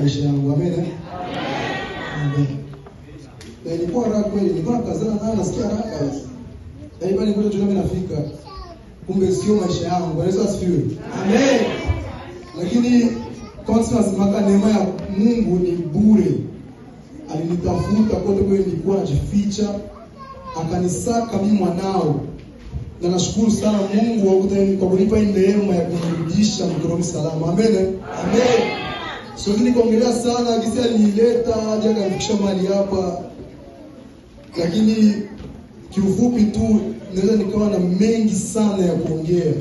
maisha yangu. Amen. Amen. Na ilikuwa raha kweli, nilikuwa kazana na nasikia raha kabisa. Na ibani kule tu nafika. Kumbe sio maisha yangu. Yesu asifiwe. Amen. Lakini conscious maka neema ya Mungu ni bure. Alinitafuta kote kule nilikuwa najificha, akanisaka mimi mwanao. Na nashukuru sana Mungu kwa kunipa neema ya kunirudisha mikononi salama. Amen. Amen. So nikaongelea sana kisi alileta hadi akanifikisha mahali hapa. Lakini kiufupi tu naweza nikawa na mengi sana ya kuongea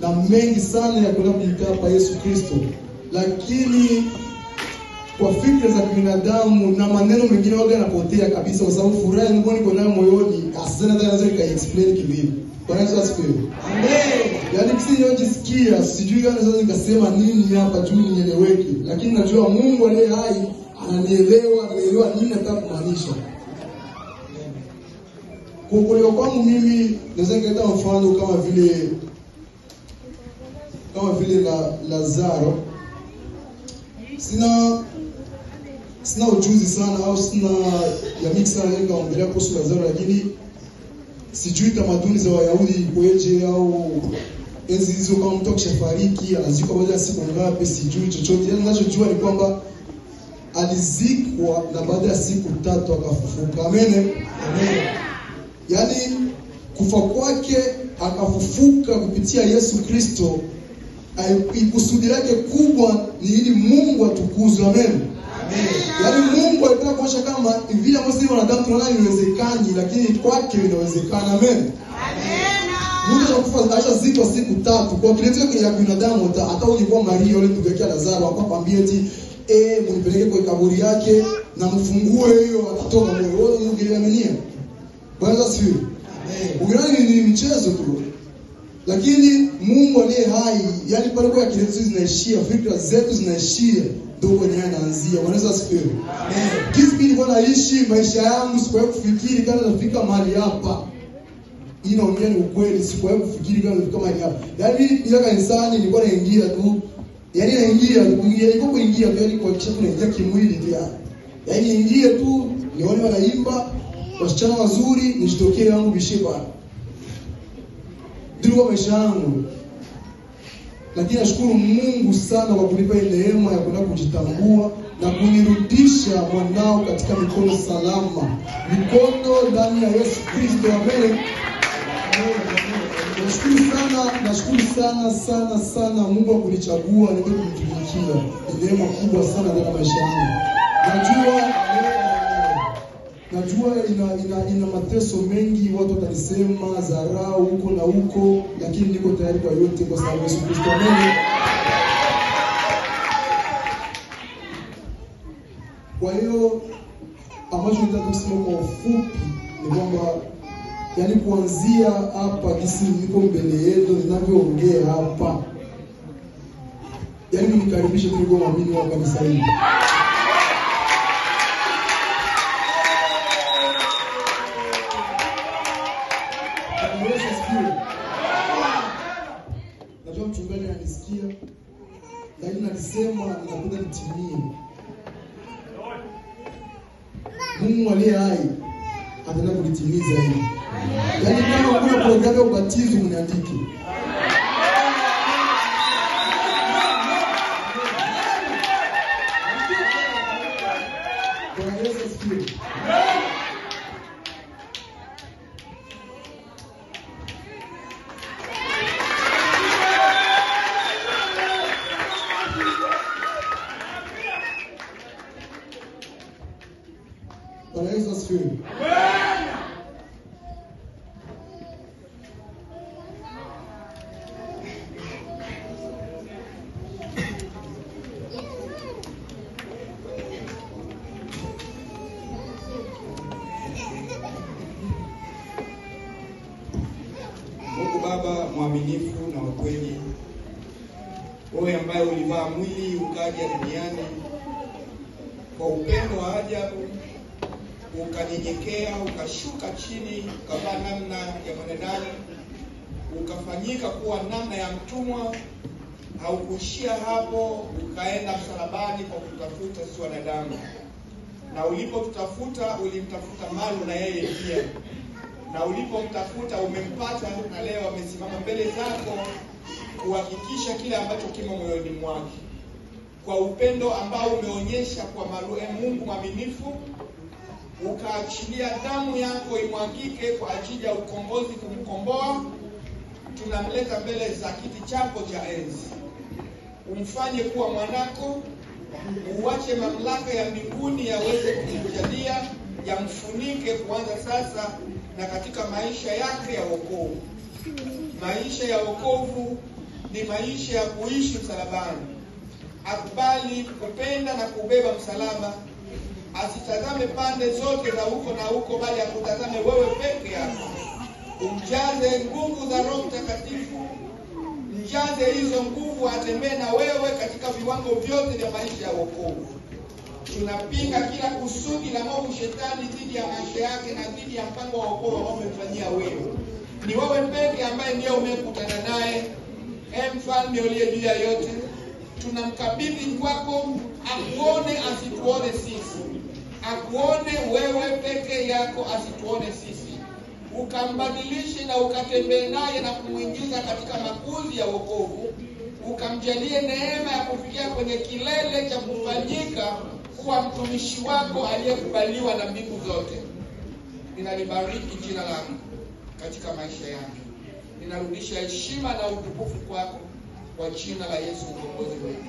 na mengi sana ya kwenda hapa Yesu Kristo. Lakini kwa fikra za binadamu na maneno mengine waga yanapotea kabisa, kwa sababu furaha niko nayo moyoni asana naweza nikaexplain kivipi. Bwana Yesu asifiwe. Amen. Yaani kisi nijisikia sijui gani sasa nikasema nini hapa juu nieleweke, lakini najua Mungu aliye hai ananielewa nini nataka kumaanisha. Kwa kuelewa kwangu mimi naweza kuleta mfano kama vile Lazaro. Sina ujuzi sana au sina ya mix sana nikaongelea kuhusu Lazaro, lakini sijui tamaduni za Wayahudi ikoje au enzi hizo kama mtu akishafariki anazikwa baada ya siku ngapi, sijui chochote. Yaani ninachojua ni kwamba alizikwa na baada ya siku 3 akafufuka. Amen. Amen. Yaani kufa kwake akafufuka kupitia Yesu Kristo, kusudi lake kubwa ni ili Mungu atukuzwe. Amen. Amen. Yaani Mungu alikuwa kuonyesha kama vile ambavyo wanadamu tunaona inawezekani, lakini kwake inawezekana. Amen. Amen. Mungu anakufa ashazikwa siku 3 kwa kilezo ya binadamu. Hata ulikuwa Maria yule tugekia Lazaro akwambia eti mnipeleke kwa kaburi yake na mfungue hiyo atatoka moyo. Wewe ungeamini? Bwana asifiwe. Amen. Ungeni ni mchezo tu. Lakini Mungu aliye hai, yani pale kwa kilezo zinaishia, fikra zetu zinaishia, ndio kwenye anaanzia. Bwana asifiwe. Amen. Kisi nilikuwa naishi maisha yangu sikuwahi kufikiri kama nafika mahali hapa. Inaongea ni ukweli, sikuwahi kufikiri kama nafika mahali hapa. Yaani bila kanisani nilikuwa naingia tu. Yaani naingia kuingia yani kwa kisha tunaingia kimwili pia. Yaani ingie tu nione wanaimba wasichana wazuri nijitokee yangu bishiba. Ndio maisha yangu. Lakini nashukuru Mungu sana kwa kunipa neema ya kwenda kujitambua na kunirudisha mwanao katika mikono salama. Mikono ndani ya Yesu Kristo. Amen. Nashukuru sana Mungu kwa kunichagua na kunitumikia. Ni neema kubwa sana katika maisha yangu. Najua ina mateso mengi, watu watanisema dharau huko na huko, lakini niko tayari kwa yote kwa sababu Yesu Kristo. Amen. Kwa hiyo ambacho nataka kusema kwa ufupi ni kwamba yani kuanzia hapa kisi niko mbele yenu ninavyoongea hapa, yani mnikaribishe tu kwa mimi wa kanisa hili. Najua mchungaji anisikia, lakini nakisema ninakuja nitimie. Mungu aliye hai ataenda kulitimiza hili. Yaani kama kuna programu ya ubatizo mniandike. Kwa Yesu asifiwe. Bwana Yesu asifiwe. Mungu Baba mwaminifu na wa kweli, wewe ambaye ulivaa mwili ukaja duniani kwa upendo wa ajabu, ukanyenyekea, ukashuka chini, ukavaa namna ya mwanadamu, ukafanyika kuwa namna ya mtumwa, haukuishia hapo, ukaenda msalabani kwa kutafuta sisi wanadamu. Na ulipotutafuta, ulimtafuta Malu na yeye pia. Na ulipomtafuta umempata, na leo amesimama mbele zako kuhakikisha kile ambacho kimo moyoni mwake. Kwa upendo ambao umeonyesha kwa Malu, Mungu mwaminifu, ukaachilia damu yako imwagike kwa ajili ya ukombozi, kumkomboa. Tunamleta mbele za kiti chako cha enzi. Umfanye kuwa mwanako, uache mamlaka ya mbinguni yaweze kumjalia, yamfunike kuanza sasa na katika maisha yake ya wokovu. Maisha ya wokovu ni maisha ya kuishi msalabani. Akubali kupenda na kubeba msalaba. Asitazame pande zote za huko na huko, bali akutazame wewe peke yako. Umjaze nguvu za Roho Mtakatifu. Mjaze hizo nguvu, atembee na wewe katika viwango vyote vya maisha ya wokovu. Tunapinga kila kusudi la mwovu shetani dhidi ya maisha yake na dhidi ya mpango wa wokovu ambao umefanyia wewe. Ni wewe peke ambaye ndiye umekutana naye. Mfalme uliye juu ya yote, tunamkabidhi kwako, akuone asituone sisi. Akuone wewe peke yako, asituone sisi. Ukambadilishe na ukatembee naye na kumuingiza katika makuzi ya wokovu. Ukamjalie neema ya kufikia kwenye kilele cha kufanyika kuwa mtumishi wako aliyekubaliwa na mbingu zote. Ninalibariki jina lako katika maisha yake. Ninarudisha heshima na utukufu kwako kwa jina la Yesu mkombozi wetu.